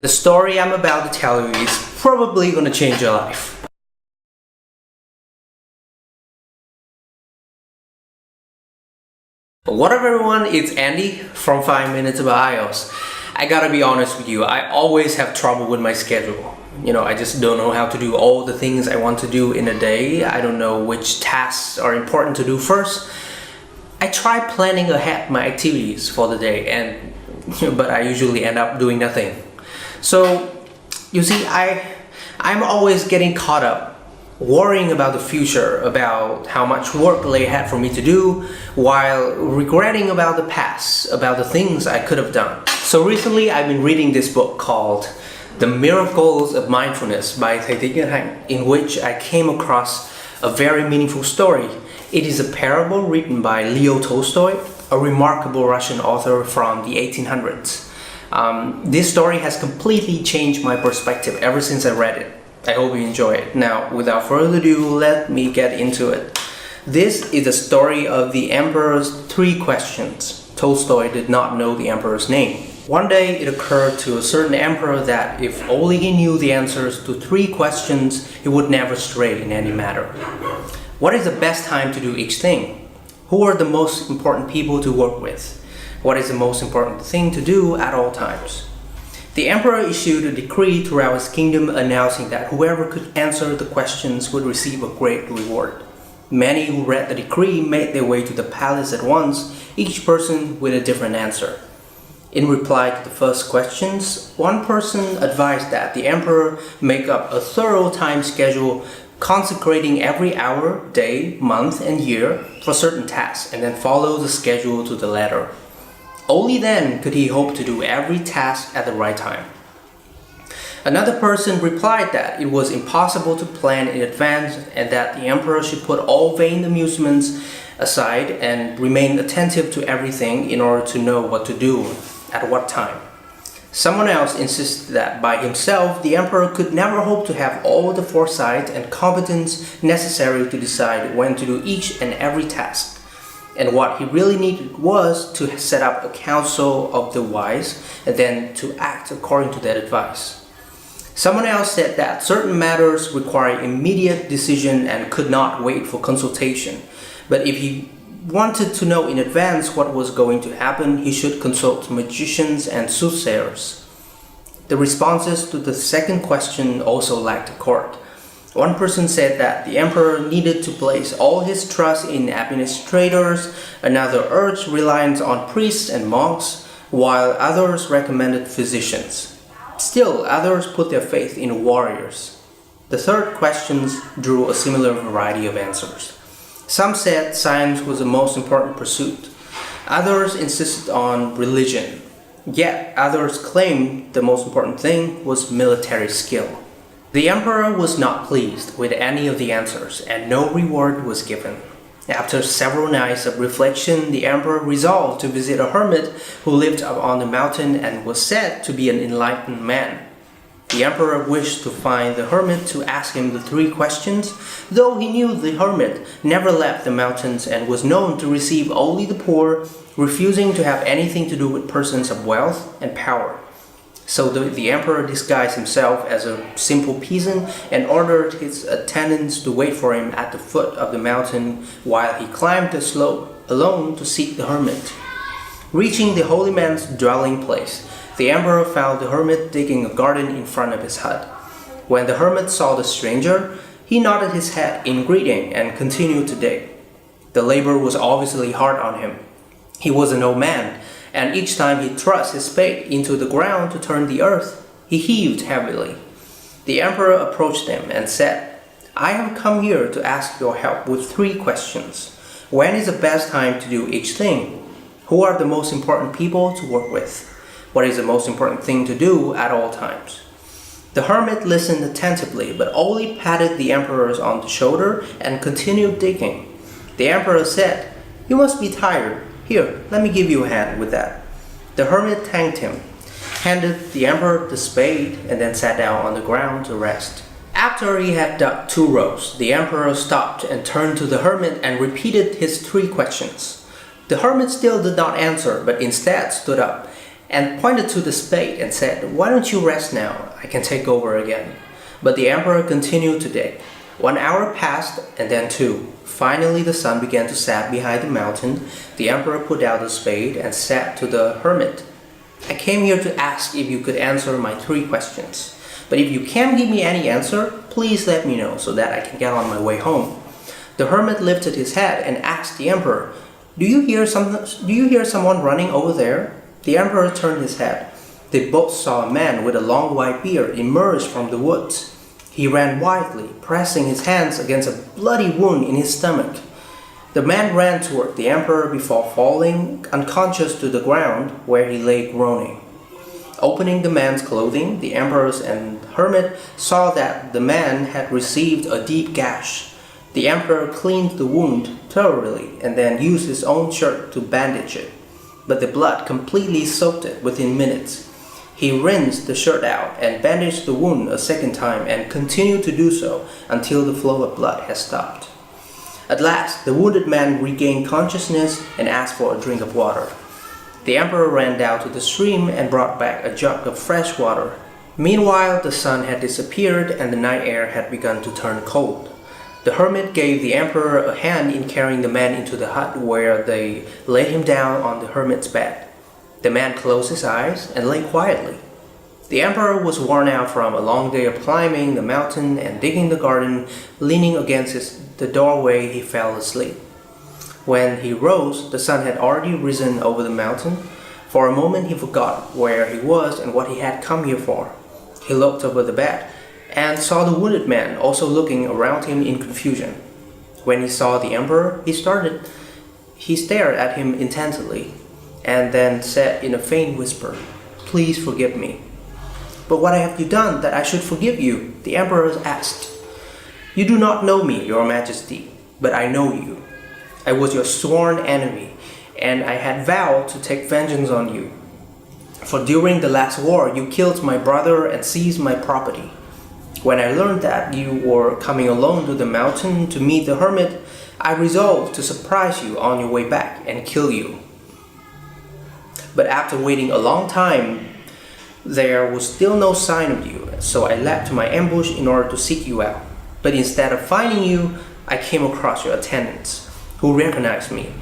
The story I'm about to tell you is probably gonna change your life. What up everyone, it's Andy from 5 Minutes About iOS. I gotta be honest with you, I always have trouble with my schedule. I just don't know how to do all the things I want to do in a day. I don't know which tasks are important to do first. I try planning ahead my activities for the day, but I usually end up doing nothing. So, you see, I'm always getting caught up worrying about the future, about how much work lay ahead for me to do, while regretting about the past, about the things I could have done. So recently I've been reading this book called The Miracles of Mindfulness by Thầy Thích Nhất Hạnh, in which I came across a very meaningful story. It is a parable written by Leo Tolstoy, a remarkable Russian author from the 1800s. This story has completely changed my perspective ever since I read it. I hope you enjoy it. Now, without further ado, let me get into it. This is the story of the Emperor's 3 questions. Tolstoy did not know the Emperor's name. One day, it occurred to a certain emperor that if only he knew the answers to 3 questions, he would never stray in any matter. What is the best time to do each thing? Who are the most important people to work with? What is the most important thing to do at all times? The emperor issued a decree throughout his kingdom announcing that whoever could answer the questions would receive a great reward. Many who read the decree made their way to the palace at once, each person with a different answer. In reply to the first questions, one person advised that the emperor make up a thorough time schedule consecrating every hour, day, month, and year for certain tasks, and then follow the schedule to the letter. Only then could he hope to do every task at the right time. Another person replied that it was impossible to plan in advance and that the emperor should put all vain amusements aside and remain attentive to everything in order to know what to do at what time. Someone else insisted that by himself the emperor could never hope to have all the foresight and competence necessary to decide when to do each and every task. And what he really needed was to set up a council of the wise and then to act according to that advice. Someone else said that certain matters require immediate decision and could not wait for consultation. But if he wanted to know in advance what was going to happen, he should consult magicians and soothsayers. The responses to the second question also lacked accord. One person said that the emperor needed to place all his trust in administrators, another urged reliance on priests and monks, while others recommended physicians. Still, others put their faith in warriors. The third questions drew a similar variety of answers. Some said science was the most important pursuit. Others insisted on religion. Yet others claimed the most important thing was military skill. The emperor was not pleased with any of the answers, and no reward was given. After several nights of reflection, the emperor resolved to visit a hermit who lived up on the mountain and was said to be an enlightened man. The emperor wished to find the hermit to ask him the 3 questions, though he knew the hermit never left the mountains and was known to receive only the poor, refusing to have anything to do with persons of wealth and power. So the emperor disguised himself as a simple peasant and ordered his attendants to wait for him at the foot of the mountain while he climbed the slope alone to seek the hermit. Reaching the holy man's dwelling place, the emperor found the hermit digging a garden in front of his hut. When the hermit saw the stranger, he nodded his head in greeting and continued to dig. The labor was obviously hard on him. He was an old man, and each time he thrust his spade into the ground to turn the earth, he heaved heavily. The emperor approached him and said, "I have come here to ask your help with 3 questions. When is the best time to do each thing? Who are the most important people to work with? What is the most important thing to do at all times?" The hermit listened attentively, but only patted the emperor on the shoulder and continued digging. The emperor said, "You must be tired. Here, let me give you a hand with that." The hermit thanked him, handed the emperor the spade, and then sat down on the ground to rest. After he had dug 2 rows, the emperor stopped and turned to the hermit and repeated his 3 questions. The hermit still did not answer, but instead stood up and pointed to the spade and said, "Why don't you rest now? I can take over again." But the emperor continued to dig. 1 hour passed, and then 2. Finally, the sun began to set behind the mountain. The emperor put out the spade and said to the hermit, "I came here to ask if you could answer my 3 questions. But if you can't give me any answer, please let me know so that I can get on my way home." The hermit lifted his head and asked the emperor, Do you hear someone running over there?" The emperor turned his head. They both saw a man with a long white beard emerge from the woods. He ran wildly, pressing his hands against a bloody wound in his stomach. The man ran toward the emperor before falling unconscious to the ground, where he lay groaning. Opening the man's clothing, the emperor and hermit saw that the man had received a deep gash. The emperor cleaned the wound thoroughly and then used his own shirt to bandage it, but the blood completely soaked it within minutes. He rinsed the shirt out and bandaged the wound a second time and continued to do so until the flow of blood had stopped. At last, the wounded man regained consciousness and asked for a drink of water. The emperor ran down to the stream and brought back a jug of fresh water. Meanwhile, the sun had disappeared and the night air had begun to turn cold. The hermit gave the emperor a hand in carrying the man into the hut, where they laid him down on the hermit's bed. The man closed his eyes and lay quietly. The emperor was worn out from a long day of climbing the mountain and digging the garden. Leaning against the doorway, he fell asleep. When he rose, the sun had already risen over the mountain. For a moment he forgot where he was and what he had come here for. He looked over the bed and saw the wounded man also looking around him in confusion. When he saw the emperor, he stared at him intently and then said in a faint whisper, "Please forgive me." "But what have you done that I should forgive you?" the emperor asked. "You do not know me, your majesty, but I know you. I was your sworn enemy, and I had vowed to take vengeance on you. For during the last war, you killed my brother and seized my property. When I learned that you were coming alone to the mountain to meet the hermit, I resolved to surprise you on your way back and kill you. But after waiting a long time, there was still no sign of you, so I left my ambush in order to seek you out. But instead of finding you, I came across your attendants, who recognized me,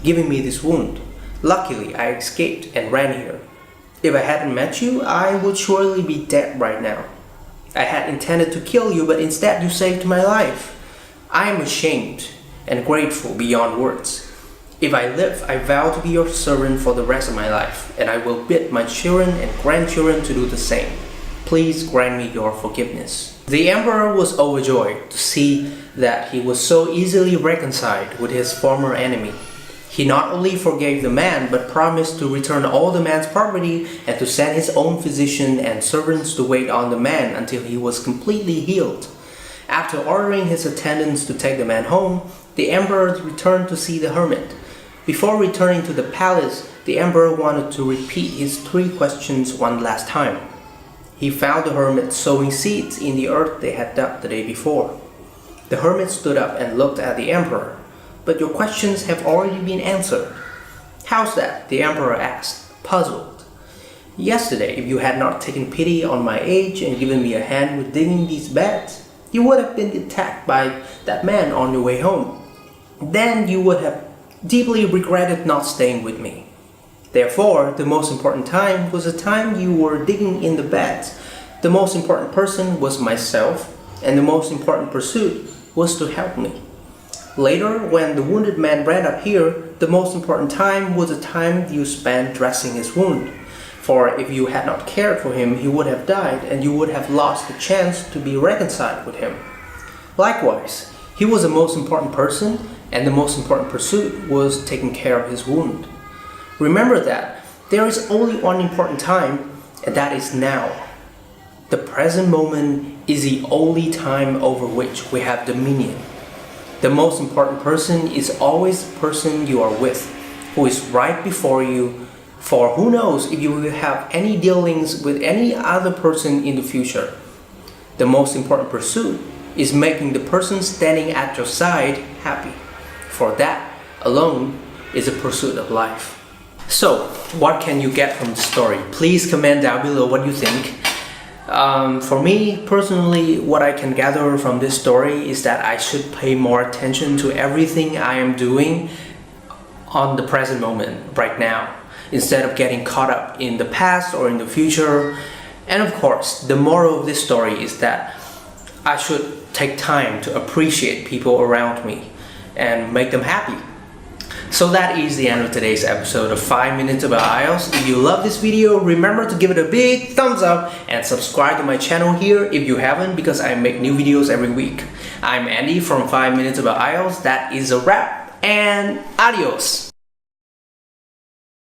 giving me this wound. Luckily, I escaped and ran here. If I hadn't met you, I would surely be dead right now. I had intended to kill you, but instead you saved my life. I am ashamed and grateful beyond words. If I live, I vow to be your servant for the rest of my life, and I will bid my children and grandchildren to do the same. Please grant me your forgiveness." The emperor was overjoyed to see that he was so easily reconciled with his former enemy. He not only forgave the man, but promised to return all the man's property and to send his own physician and servants to wait on the man until he was completely healed. After ordering his attendants to take the man home, the emperor returned to see the hermit. Before returning to the palace, the emperor wanted to repeat his 3 questions one last time. He found the hermit sowing seeds in the earth they had dug the day before. The hermit stood up and looked at the emperor. "But your questions have already been answered." "How's that?" the emperor asked, puzzled. "Yesterday, if you had not taken pity on my age and given me a hand with digging these beds, you would have been attacked by that man on your way home. Then you would have deeply regretted not staying with me. Therefore, the most important time was the time you were digging in the beds. The most important person was myself, and the most important pursuit was to help me. Later, when the wounded man ran up here, the most important time was the time you spent dressing his wound. For if you had not cared for him, he would have died, and you would have lost the chance to be reconciled with him. Likewise, he was the most important person, and the most important pursuit was taking care of his wound. Remember that there is only one important time, and that is now. The present moment is the only time over which we have dominion. The most important person is always the person you are with, who is right before you, for who knows if you will have any dealings with any other person in the future. The most important pursuit is making the person standing at your side happy, for that alone is a pursuit of life. So, what can you get from the story? Please comment down below what you think. For me personally, what I can gather from this story is that I should pay more attention to everything I am doing on the present moment, right now, instead of getting caught up in the past or in the future. And of course, the moral of this story is that I should take time to appreciate people around me and make them happy. So that is the end of today's episode of 5 Minutes About IELTS. If you love this video, remember to give it a big thumbs up and subscribe to my channel here if you haven't, because I make new videos every week. I'm Andy from 5 Minutes About IELTS. That is a wrap, and adios!